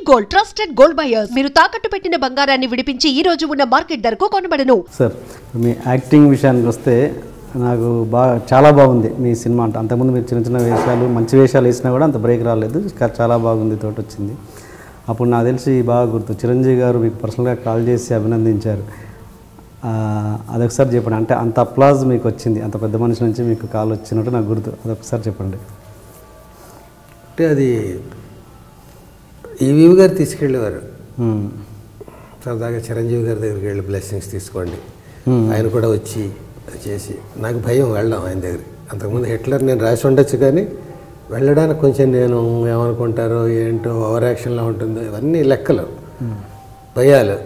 Gold trusted gold buyers. మీరు తాకట్టు పెట్టిన బంగారాన్ని విడిపించి ఈ రోజు ఉన్న మార్కెట్ ధరకు కొనబడను. సార్, మీ యాక్టింగ్ విషయానికి వస్తే నాకు చాలా బాగుంది మీ సినిమా. అంటే అంతకుముందు మీరు చిన్న చిన్న వేషాలు, మంచి వేషాలు వేసినా కూడా అంత బ్రేక్ రాలేదు, చాలా బాగుంది, తోటి వచ్చింది. అప్పుడు నాకు తెలిసి బాగా గుర్తు, చిరంజీవి గారు మీకు పర్సనల్గా కాల్ చేసి అభినందించారు. అదొకసారి చెప్పండి. అంటే అంత అప్లాజ్ మీకు వచ్చింది, అంత పెద్ద మనిషి నుంచి మీకు కాల్ వచ్చినట్టు నాకు గుర్తు, అదొకసారి చెప్పండి. అంటే అది ఈవీవి గారు తీసుకెళ్ళేవారు, సరదాగా చిరంజీవి గారి దగ్గరికి వెళ్ళి బ్లెస్సింగ్స్ తీసుకోండి, ఆయన కూడా వచ్చి చేసి. నాకు భయం వెళ్ళడం ఆయన దగ్గరికి. అంతకుముందు హిట్లర్ నేను రాసి ఉండొచ్చు, కానీ వెళ్ళడానికి కొంచెం నేను ఏమనుకుంటారో ఏంటో, ఓవర్ యాక్షన్లో ఉంటుందో, ఇవన్నీ లెక్కలు, భయాలు,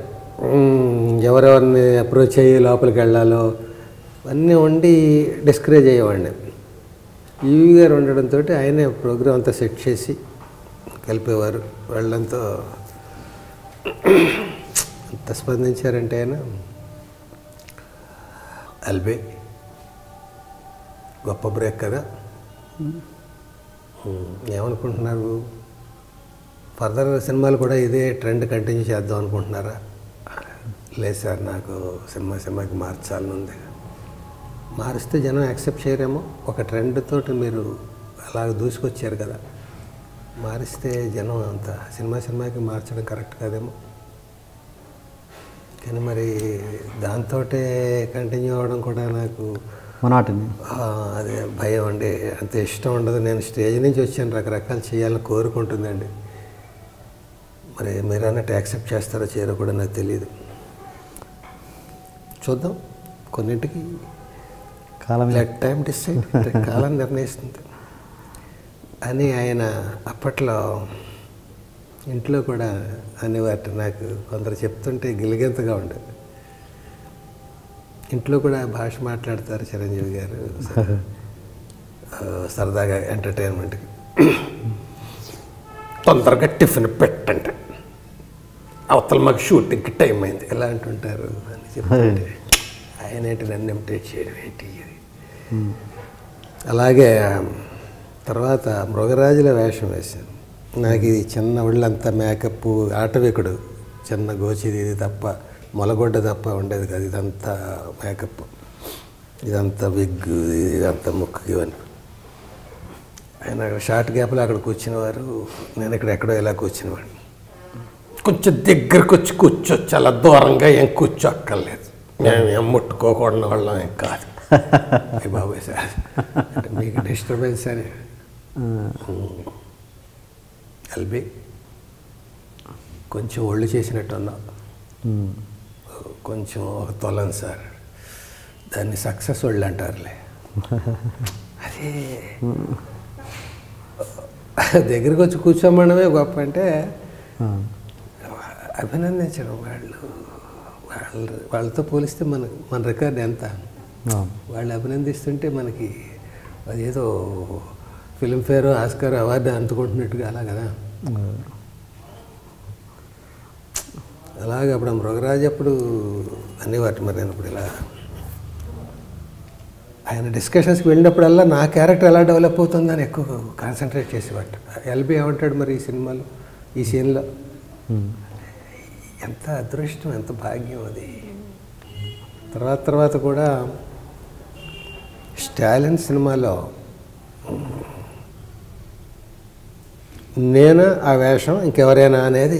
ఎవరెవరిని అప్రోచ్ అయ్యి లోపలికి వెళ్ళాలో అన్నీ ఉండి డిస్కరేజ్ అయ్యేవాడిని. ఈవీ గారు ఉండడంతో ఆయనే ప్రోగ్రాం అంతా సెట్ చేసి కలిపేవారు. వాళ్ళంతా అంత స్పందించారంటే ఆయన అల్బే గొప్ప బ్రేక్ కదా. ఏమనుకుంటున్నారు, ఫర్దర్ సినిమాలు కూడా ఇదే ట్రెండ్ కంటిన్యూ చేద్దాం అనుకుంటున్నారా? లేదు సార్, నాకు సినిమాకి మార్చాలని ఉంది. మారిస్తే జనం యాక్సెప్ట్ చేయరేమో. ఒక ట్రెండ్ తోటి మీరు అలాగ దూసుకొచ్చారు కదా, మారిస్తే జనం అంత సినిమాకి మార్చడం కరెక్ట్ కాదేమో. కానీ మరి దాంతో కంటిన్యూ అవ్వడం కూడా నాకు అదే భయం అండి, అంత ఇష్టం ఉండదు. నేను స్టేజ్ నుంచి వచ్చాను, రకరకాలు చేయాలని కోరుకుంటుందండి. మరి మీరు అన్నట్టు యాక్సెప్ట్ చేస్తారో చేయరో కూడా నాకు తెలియదు. చూద్దాం, కొన్నింటికి లెట్ టైం డిసైడ్, కాలం నిర్ణయిస్తుంది అని ఆయన అప్పట్లో ఇంట్లో కూడా అనేవారు. నాకు కొందరు చెప్తుంటే గిలిగెంతగా ఉండేది. ఇంట్లో కూడా భాష మాట్లాడతారు చిరంజీవి గారు, సరదాగా ఎంటర్టైన్మెంట్కి. తొందరగా టిఫిన్ పెట్టండి, అవతల మాకు షూటింగ్కి టైం అయింది, ఎలా అంటుంటారు అని చెప్తుంటే ఆయన ఏంటి నన్ను ఇమిటేట్ చేయడం ఏంటి అది. అలాగే తర్వాత మృగరాజుల వేషం వేశాను. నాకు ఇది చిన్న ఒళ్ళంతా మేకప్, ఆటవికుడు, చిన్న గోచిది ఇది తప్ప, మొలగొడ్డ తప్ప ఉండేది కాదు. ఇదంతా మేకప్, ఇదంతా విగ్, ఇదంతా ముక్కుకి ఇవన్నీ. ఆయన షార్ట్ గ్యాప్లో అక్కడ కూర్చునేవారు, నేను ఎక్కడో ఇలా కూర్చునేవాడిని. కొంచెం దగ్గరకు వచ్చి కూర్చోచ్చు, చాలా దూరంగా ఏం కూర్చోక్కర్లేదు, మేము ఏం ముట్టుకోకూడని వాళ్ళం ఏం కాదు. బాబోయ్ సార్, అంటే మీకు డిస్టర్బెన్స్ అని. ఎల్బి కొంచెం ఒళ్ళు చేసినట్టు ఉన్నావు, కొంచెం ఒక తొలం సార్, దాన్ని సక్సెస్ ఒళ్ళు అంటారులే. అదే దగ్గరికి వచ్చి కూర్చోమనమే గొప్ప అంటే అభినందించడం. వాళ్ళతో పోలిస్తే మన రికార్డ్ ఎంత, వాళ్ళు అభినందిస్తుంటే మనకి అదేదో ఫిల్మ్ఫేర్, ఆస్కార్ అవార్డు అందుకుంటున్నట్టుగా అలా కదా. అలాగే అప్పుడు మృగరాజు అప్పుడు అనేవాటి. మరి నేను ఇప్పుడు ఇలా ఆయన డిస్కషన్స్కి వెళ్ళినప్పుడల్లా నా క్యారెక్టర్ ఎలా డెవలప్ అవుతుందని ఎక్కువ కాన్సన్ట్రేట్ చేసేవాట. ఎల్బి ఏమంటాడు మరి ఈ సినిమాలో, ఈ సీన్లో, ఎంత అదృష్టం, ఎంత భాగ్యం అది. తర్వాత కూడా స్టాలిన్ సినిమాలో నేను ఆ వేషం ఇంకెవరైనా అనేది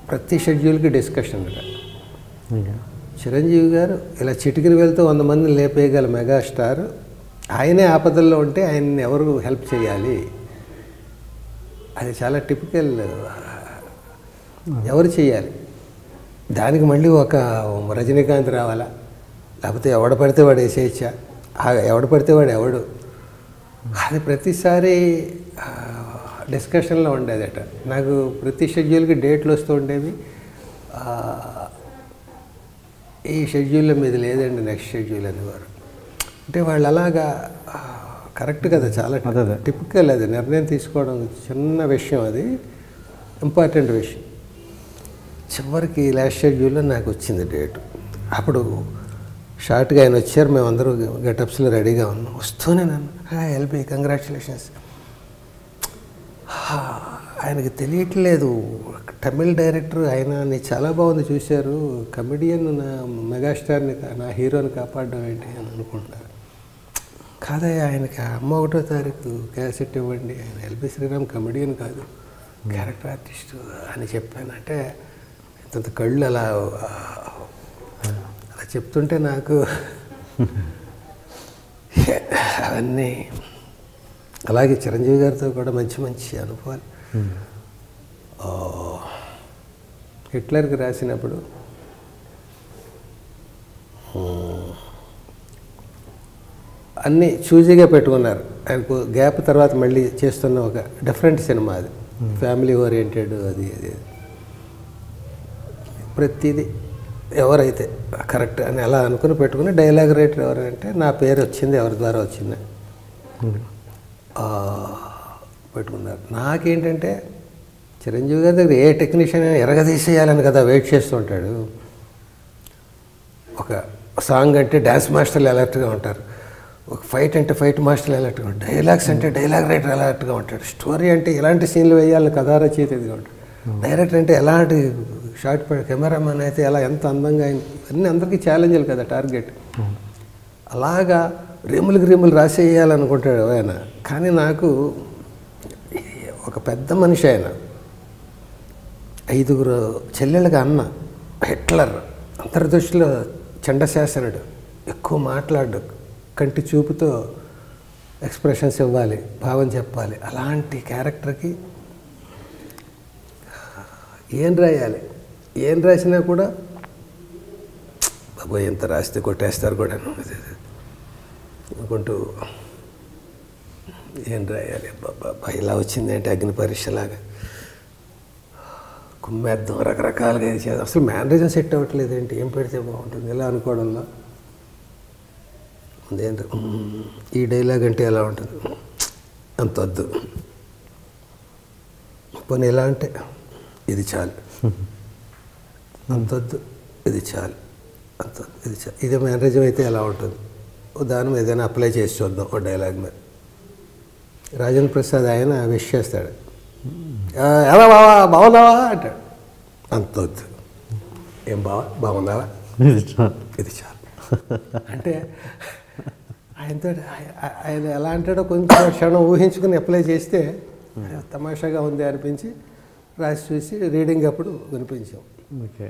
ప్రతి షెడ్యూల్కి డిస్కషన్ అట. చిరంజీవి గారు ఇలా చిటికిన వెళ్తూ 100 మందిని లేపేయగల మెగాస్టార్, ఆయనే ఆపదల్లో ఉంటే ఆయన్ని ఎవరు హెల్ప్ చేయాలి, అది చాలా టిపికల్. ఎవరు చేయాలి దానికి? మళ్ళీ ఒక రజనీకాంత్ రావాలా, లేకపోతే ఎవడ పడితే వాడు వేసేయచ్చా, ఎవడ పడితే వాడు ఎవడు, అది ప్రతిసారి డిస్కషన్లో ఉండేదట. నాకు ప్రతి షెడ్యూల్కి డేట్లు వస్తూ ఉండేవి. ఈ షెడ్యూల్లో మీది లేదండి, నెక్స్ట్ షెడ్యూల్ అనేవారు. అంటే వాళ్ళు అలాగా కరెక్ట్ కదా, చాలా టిపికల్. అది నిర్ణయం తీసుకోవడం చిన్న విషయం, అది ఇంపార్టెంట్ విషయం. చివరికి లాస్ట్ షెడ్యూల్లో నాకు వచ్చింది డేటు. అప్పుడు షార్ట్గా ఆయన వచ్చారు, మేమందరూ గెటప్స్లో రెడీగా ఉన్నాం. వస్తూనే నన్ను ఎల్బి కంగ్రాచులేషన్స్, ఆయనకి తెలియట్లేదు. తమిళ్ డైరెక్టర్ ఆయన చాలా బాగుంది చూశారు, కమెడియన్ నా మెగాస్టార్ని నా హీరోని కాపాడడం ఏంటి అని అనుకుంటున్నారు. కాదయ్యా, ఆయనకి అమ్మ 1వ తారీఖు క్యాసెట్ ఇవ్వండి, ఆయన ఎల్బి శ్రీరామ్ కమెడియన్ కాదు, క్యారెక్టర్ ఆర్టిస్టు అని చెప్పానంటే ఇంత కళ్ళు అలా చెప్తుంటే నాకు అవన్నీ. అలాగే చిరంజీవి గారితో కూడా మంచి మంచి అనుభవాలు. హిట్లర్కి రాసినప్పుడు అన్నీ చూజీగా పెట్టుకున్నారు. ఆయనకు గ్యాప్ తర్వాత మళ్ళీ చేస్తున్న ఒక డిఫరెంట్ సినిమా అది, ఫ్యామిలీ ఓరియంటెడ్. అది ప్రతిదీ ఎవరైతే కరెక్ట్ అని అలా అనుకుని పెట్టుకుని డైలాగ్ రైటర్ ఎవరంటే నా పేరు వచ్చింది, ఎవరి ద్వారా వచ్చింది పెట్టుకున్నారు. నాకేంటంటే చిరంజీవి గారి దగ్గర ఏ టెక్నీషియన్ ఎరగదీసేయాలని కదా వెయిట్ చేస్తుంటాడు. ఒక సాంగ్ అంటే డ్యాన్స్ మాస్టర్లు అలర్ట్గా ఉంటారు, ఒక ఫైట్ అంటే ఫైట్ మాస్టర్లు అలర్ట్గా ఉంటారు, డైలాగ్స్ అంటే డైలాగ్ రైటర్ అలర్ట్గా ఉంటాడు, స్టోరీ అంటే ఎలాంటి సీన్లు వేయాలని కథా రచయిత ఇదిగా ఉంటాడు, డైరెక్టర్ అంటే ఎలాంటి షార్ట్ కెమెరామెన్ అయితే ఎలా ఎంత అందంగా అన్నీ అందరికీ ఛాలెంజ్లు కదా టార్గెట్. అలాగా రీములు రాసేయాలనుకుంటాడు ఆయన. కానీ నాకు ఒక పెద్ద మనిషి ఆయన, 5 చెల్లెళ్ళకి అన్న, హిట్లర్, అంతర్దృష్టిలో చండశాసనుడు, ఎక్కువ మాట్లాడు, కంటి చూపుతో ఎక్స్ప్రెషన్స్ ఇవ్వాలి, భావం చెప్పాలి. అలాంటి క్యారెక్టర్కి ఏం రాయాలి, ఏం రాసినా కూడా బాబోయ్ ఎంత రాస్తే కొట్టేస్తారు కూడా అనుకుంటూ ఏం రాయాలి, బాబా ఇలా వచ్చింది అంటే అగ్ని పరీక్షలాగా కుమ్మేద్దాం, రకరకాలుగా చేద్దాం. అసలు మేనరిజం సెట్ అవ్వట్లేదు ఏంటి, ఏం పెడితే బాగుంటుంది ఇలా అనుకోవడంలో ఏంటి, ఈ డైలాగ్ అంటే ఎలా ఉంటుంది, అంత వద్దు, పోనీ ఎలా అంటే ఇది చాలు, అంతొద్దు ఇది చాలు, అంత ఇది చాలు. ఇది మేనరిజం అయితే ఎలా ఉంటుంది, దాని మీద ఏదైనా అప్లై చేసి చూద్దాం ఓ డైలాగ్ మీద. రాజేంద్ర ప్రసాద్ ఆయన విష్ చేస్తాడు, ఎలా బావా బాగున్నావా అంటాడు, అంతొద్దు, ఏం బావా బాగున్నావా, ఇది చాలు. అంటే ఆయనతో ఆయన ఎలా అంటాడో కొంచెం క్షణం ఊహించుకుని అప్లై చేస్తే తమాషాగా ఉంది అనిపించి రాసి చూసి రీడింగ్ అప్పుడు వినిపించాం. ఓకే,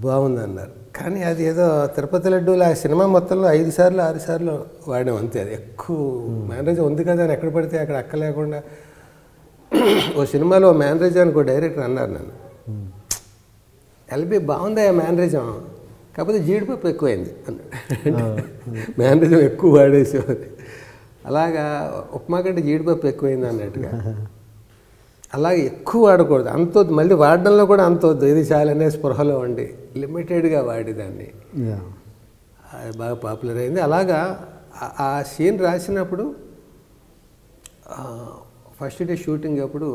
బాగుంది అన్నారు. కానీ అది ఏదో తిరుపతి లడ్డూలు ఆ సినిమా మొత్తంలో 5 సార్లు 6 సార్లు వాడాం అంతే. అది ఎక్కువ మేనరేజ్ ఉంది కదా అని ఎక్కడ పడితే అక్కడ అక్క లేకుండా. ఓ సినిమాలో మేనరేజ్ అని ఒక డైరెక్టర్ అన్నారు నన్ను, ఎల్బి బాగుందా మేనరేజం, కాకపోతే జీడిపప్పు ఎక్కువైంది అన్నాడు. మేనరేజం ఎక్కువ వాడేసేవారు, అలాగా ఉప్మా కంటే జీడిపప్పు ఎక్కువైంది అన్నట్టుగా. అలాగే ఎక్కువ వాడకూడదు, అంతొద్దు, మళ్ళీ వాడడంలో కూడా అంతొద్దు, ఇది చాలనే స్పృహలో ఉండి లిమిటెడ్గా వాడేదాన్ని. అది బాగా పాపులర్ అయింది. అలాగా ఆ సీన్ రాసినప్పుడు ఫస్ట్ డే షూటింగ్ అప్పుడు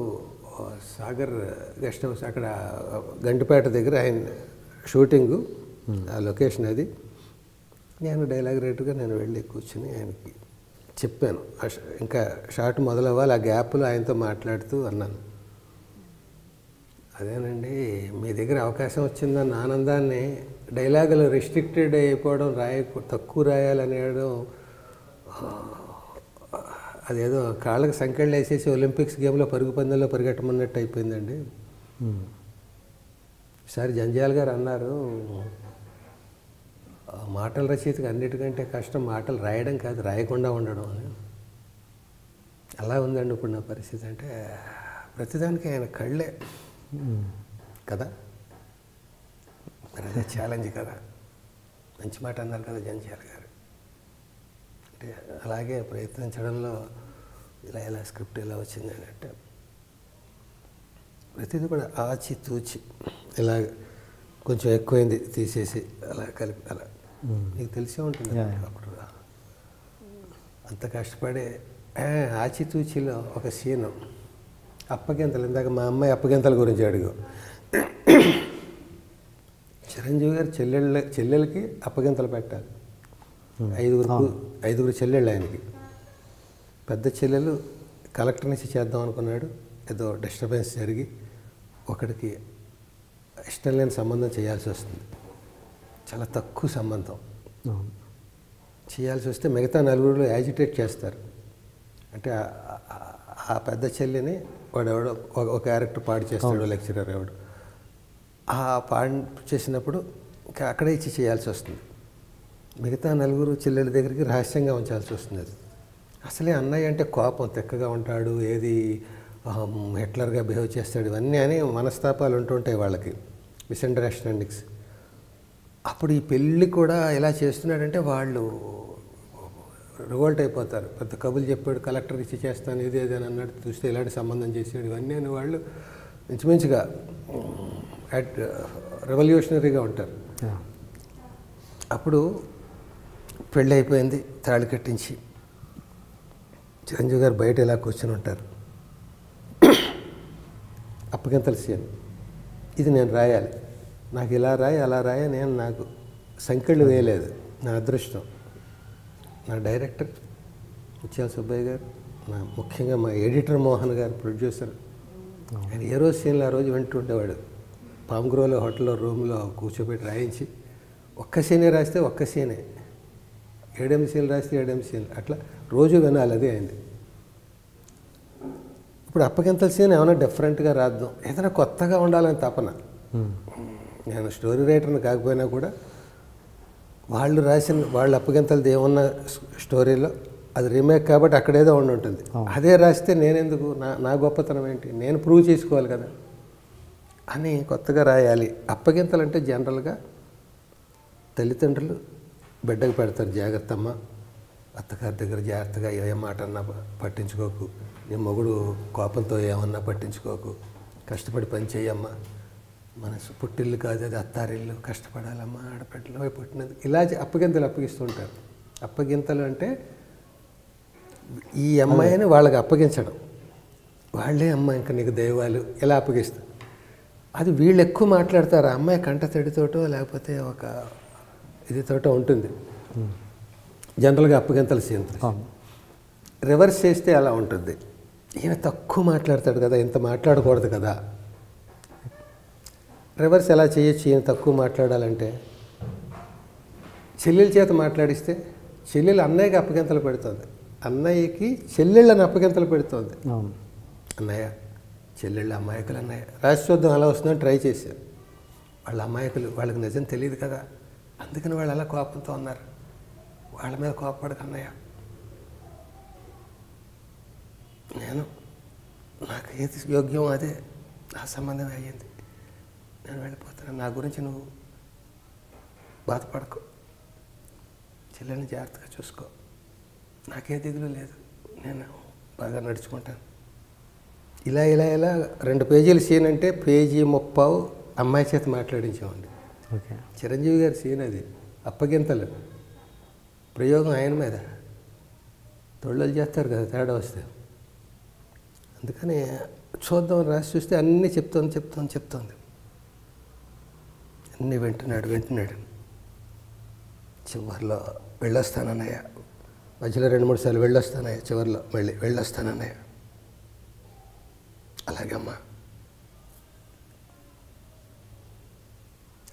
సాగర్ గెస్ట్ హౌస్ అక్కడ గంటిపేట దగ్గర ఆయన షూటింగు, ఆ లొకేషన్ అది. నేను డైలాగ్ రైటర్గా నేను వెళ్ళి కూర్చుని ఆయనకి చెప్పాను, ఇంకా షార్ట్ మొదలవ్వాలి, ఆ గ్యాప్లో ఆయనతో మాట్లాడుతూ అన్నాను, అదేనండి మీ దగ్గర అవకాశం వచ్చిందన్న ఆనందాన్ని డైలాగులు రిస్ట్రిక్టెడ్ అయిపోవడం, తక్కువ రాయాలనేయడం, అదేదో కాళ్ళకి సంకెళ్ళు వేసేసి ఒలింపిక్స్ గేమ్లో పరుగు పందెంలో పరిగెట్టమన్నట్టు అయిపోయిందండి. ఈసారి జంజాల్ గారు అన్నారు, మాటల రచయితకి అన్నిటికంటే కష్టం మాటలు రాయడం కాదు, రాయకుండా ఉండడం అని. అలా ఉందండి ఇప్పుడు నా పరిస్థితి. అంటే ప్రతిదానికి ఆయన కళ్ళే కదా, మరి అదే ఛాలెంజ్ కదా. మంచి మాట అన్నారు కదా జంజాల్ గారు. అంటే అలాగే ప్రయత్నించడంలో ఇలా స్క్రిప్ట్ ఇలా వచ్చిందని అంటే ప్రతిదీ కూడా ఆచి తూచి ఇలా కొంచెం ఎక్కువైంది తీసేసి అలా కలిపి అలా నీకు తెలిసే ఉంటుంది. అప్పుడు అంత కష్టపడి ఆచితూచిలో ఒక సీను అప్పగింతలు, ఇందాక మా అమ్మాయి అప్పగింతల గురించి అడుగు. చిరంజీవి గారు చెల్లెలకి అప్పగింతలు పెట్టాలి. 5 చెల్లెళ్ళు ఆయనకి. పెద్ద చెల్లెలు కలెక్టర్ నుంచి చేద్దాం అనుకున్నాడు, ఏదో డిస్టర్బెన్స్ జరిగి ఒకడికి ఇష్టం లేని సంబంధం చేయాల్సి వస్తుంది. చాలా తక్కువ సంబంధం చేయాల్సి వస్తే మిగతా నలుగురు యాజిటేట్ చేస్తారు. అంటే ఆ పెద్ద చెల్లిని వాడెవడో ఒక క్యారెక్టర్ పాడు చేస్తాడు, లెక్చరర్ ఎవడు, ఆ పాడు చేసినప్పుడు ఇంకా అక్కడే ఇచ్చి చేయాల్సి వస్తుంది. మిగతా నలుగురు చెల్లెల దగ్గరికి రహస్యంగా ఉంచాల్సి వస్తుంది. అది అసలే అన్నయ్య అంటే కోపం, తెక్కగా ఉంటాడు, ఏది హిట్లర్గా బిహేవ్ చేస్తాడు, ఇవన్నీ అని మనస్తాపాలు ఉంటుంటాయి వాళ్ళకి, మిస్అండర్స్టాండింగ్స్. అప్పుడు ఈ పెళ్ళి కూడా ఎలా చేస్తున్నాడంటే వాళ్ళు రివోల్ట్ అయిపోతారు. పెద్ద కబులు చెప్పాడు, కలెక్టర్ ఇచ్చి చేస్తాను, ఇది అని అన్నట్టు చూస్తే ఇలాంటి సంబంధం చేసాడు, ఇవన్నీ అని వాళ్ళు ఇంచుమించుగా రెవల్యూషనరీగా ఉంటారు. అప్పుడు పెళ్ళి అయిపోయింది, తాళి కట్టించి చిరంజీవి గారు బయట ఇలా కూర్చొని ఉంటారు. అప్పగింతల సీన్ ఇది నేను రాయాలి, నాకు ఇలా రాయి అలా రాయి, నేను నాకు సంఖ్యలు వేయలేదు, నా అదృష్టం. నా డైరెక్టర్ ముత్యాల సుబ్బయ్య గారు, నా ముఖ్యంగా మా ఎడిటర్ మోహన్ గారు, ప్రొడ్యూసర్, ఆయన ఏ రోజు సీన్లు ఆ రోజు వింటుండేవాడు. పామ్గ్రోలో హోటల్లో రూమ్లో కూర్చోబెట్టి రాయించి ఒక్క సీనే రాస్తే ఒక్క సీనే, 7 సీన్లు రాస్తే 7 సీన్లు, అట్లా రోజు వినాలి. అది అయింది. ఇప్పుడు అప్పగింతల సీన్ ఏమైనా డిఫరెంట్గా రాద్దాం, ఏదైనా కొత్తగా ఉండాలని తపన. నేను స్టోరీ రైటర్ని కాకపోయినా కూడా వాళ్ళు రాసిన వాళ్ళు అప్పగింతలది ఏమన్నా స్టోరీలో అది రీమేక్ కాబట్టి అక్కడేదో ఉండి ఉంటుంది. అదే రాస్తే నేనెందుకు, నా గొప్పతనం ఏంటి, నేను ప్రూవ్ చేసుకోవాలి కదా అని కొత్తగా రాయాలి. అప్పగింతలు అంటే జనరల్గా తల్లిదండ్రులు బిడ్డకు పెడతారు, జాగ్రత్తమ్మ, అత్తగారి దగ్గర జాగ్రత్తగా ఏ మాట అన్నా పట్టించుకోకు, నీ మొగుడు కోపంతో ఏమన్నా పట్టించుకోకు, కష్టపడి పని చేయమ్మా, మన పుట్టిల్లు కాదు అది అత్తారిల్లు, కష్టపడాలమ్మా, ఆడపిల్లలు పుట్టినది, ఇలా అప్పగింతలు అప్పగిస్తుంటారు. అప్పగింతలు అంటే ఈ అమ్మాయిని వాళ్ళకి అప్పగించడం, వాళ్ళే అమ్మ ఇంకా నీకు దైవాలు ఇలా అప్పగిస్తారు. అది వీళ్ళు ఎక్కువ మాట్లాడతారు. ఆ అమ్మాయి కంట తడితోటో లేకపోతే ఒక ఇదితోటో ఉంటుంది జనరల్గా అప్పగింతల సీన్. రివర్స్ చేస్తే అలా ఉంటుంది. ఈయన తక్కువ మాట్లాడతాడు కదా, ఇంత మాట్లాడకూడదు కదా. రివర్స్ ఎలా చేయొచ్చు, ఈయన తక్కువ మాట్లాడాలంటే చెల్లెల చేత మాట్లాడిస్తే చెల్లెలు అన్నయ్యకి అప్పగింతలు పెడుతుంది, అన్నయ్యకి చెల్లెళ్ళని అప్పగింతలు పెడుతుంది. అన్నయ్య చెల్లెళ్ళు అమాయకులు, అన్నయ్య రాసి చూద్దాం అలా వస్తుందని ట్రై చేశారు. వాళ్ళ అమాయకులు, వాళ్ళకి నిజం తెలియదు కదా, అందుకని వాళ్ళు అలా కోపంతో ఉన్నారు. వాళ్ళ మీద కోపపడక అన్నయ్య, నాకు ఏది యోగ్యం అదే, నా సంబంధం అయ్యింది, నేను వెళ్ళిపోతున్నాను, నా గురించి నువ్వు బాధపడకు, చెల్లెల్ని జాగ్రత్తగా చూసుకో, నాకే దిగులు లేదు, నేను బాగా నడుచుకుంటాను. ఇలా 2 పేజీల సీన్ అంటే 1.30 పేజీ అమ్మాయి చేత మాట్లాడించామండి. చిరంజీవి గారి సీన్ అది, అప్పగింతలు ప్రయోగం ఆయన మీద, తొళ్ళలు చేస్తారు కదా తేడా వస్తే, అందుకని చూద్దామని రాసి చూస్తే అన్నీ చెప్తోంది, అన్నీ వింటున్నాడు. చివరిలో వెళ్ళొస్తానన్నయ్య, మధ్యలో 2-3 సార్లు వెళ్ళొస్తానయ్య, చివరిలో మళ్ళీ వెళ్ళొస్తానన్నయ్య, అలాగే అమ్మా.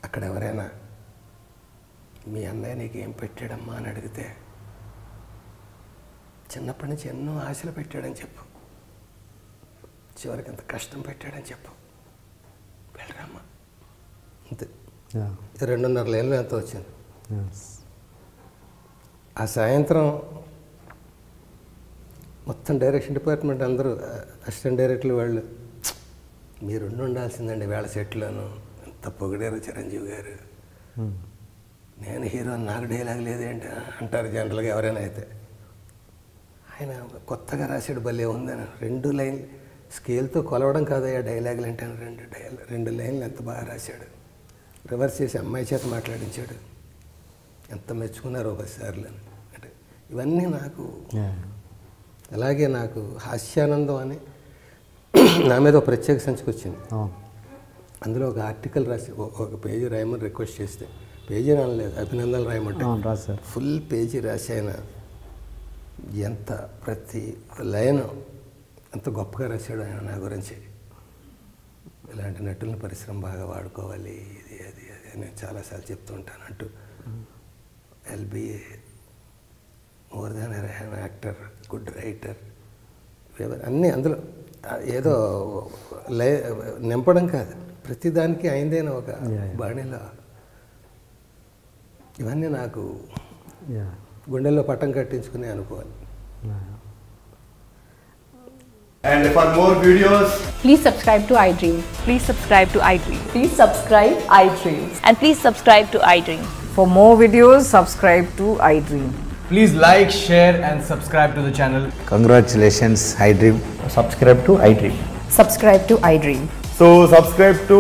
అక్కడ ఎవరైనా మీ అన్నయ్య నీకేం పెట్టాడమ్మా అని అడిగితే చిన్నప్పటి నుంచి ఎన్నో ఆశలు పెట్టాడని చెప్పు, చివరికి ఎంత కష్టం పెట్టాడని చెప్పు, వెళ్ళరమ్మా, అంతే. 2.5 ఏళ్ళు ఎంత వచ్చింది. ఆ సాయంత్రం మొత్తం డైరెక్షన్ డిపార్ట్మెంట్ అందరూ, అసిస్టెంట్ డైరెక్టర్లు వాళ్ళు, మీరు ఉండాల్సిందండి వేళ సెట్లోను, ఎంత పొగిడారు చిరంజీవి గారు, నేను హీరో, నాకు డైలాగ్ లేదేంటి అంటారు జనరల్గా ఎవరైనా అయితే. ఆయన కొత్తగా రాశాడు, భలే ఉందని 2 లైన్లు స్కేల్తో కొలవడం కాదయ్యా డైలాగులు అంటే, 2 లైన్లు ఎంత బాగా రాశాడు. రివర్స్ చేసి అమ్మాయి చేత మాట్లాడించాడు, ఎంత మెచ్చుకున్నారు 10 సార్లు అంటే. ఇవన్నీ నాకు, అలాగే నాకు హాస్యానందం అని నా మీద ఒక ప్రత్యేక సంచిక వచ్చింది. అందులో ఒక ఆర్టికల్ రాసి 1 పేజీ రాయమని రిక్వెస్ట్ చేస్తే, పేజీ రాయలేదు, అభినందనలు రాయమంటే ఫుల్ పేజీ రాసి ఆయన ఎంత ప్రతి లైన్ అంత గొప్పగా రాశాడు ఆయన నా గురించి. ఇలాంటి నటులను పరిశ్రమ బాగా వాడుకోవాలి, ఇది అది అది నేను చాలాసార్లు చెప్తూ ఉంటాను అంటూ. LB more than an actor, good writer, అన్నీ అందులో ఏదో నింపడం కాదు, ప్రతిదానికి అయిందైనా ఒక బాణీలో. ఇవన్నీ నాకు గుండెల్లో పట్టం కట్టించుకునే అనుకోవాలి. And for more videos, Please subscribe to iDream. Please subscribe to iDream. Please subscribe iDream. And please subscribe to iDream. For more videos, subscribe to iDream. please like, share and subscribe to the channel. Congratulations, iDream. Subscribe to iDream. Subscribe to iDream. So subscribe to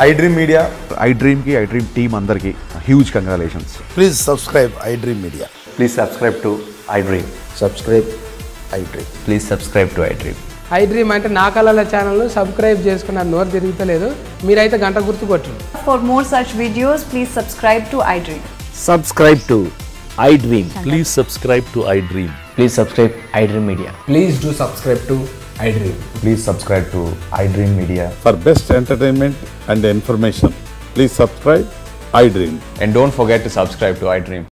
iDream Media. iDream ki iDream team andarki huge congratulations. Please subscribe iDream Media. Please subscribe to iDream. Subscribe iDream. Please subscribe to iDream. iDream అంటే నా కళల channel subscribe చేసుకున్న నోరు తిరుగుతలేదు, మీరైతే గంట గుర్తు కొట్టండి. For more such videos, please subscribe to iDream. Subscribe to iDream. Please subscribe to iDream. Please subscribe iDream Media. Please do subscribe to iDream. Please subscribe to iDream Media. For best entertainment and information, please subscribe iDream. And don't forget to subscribe to iDream.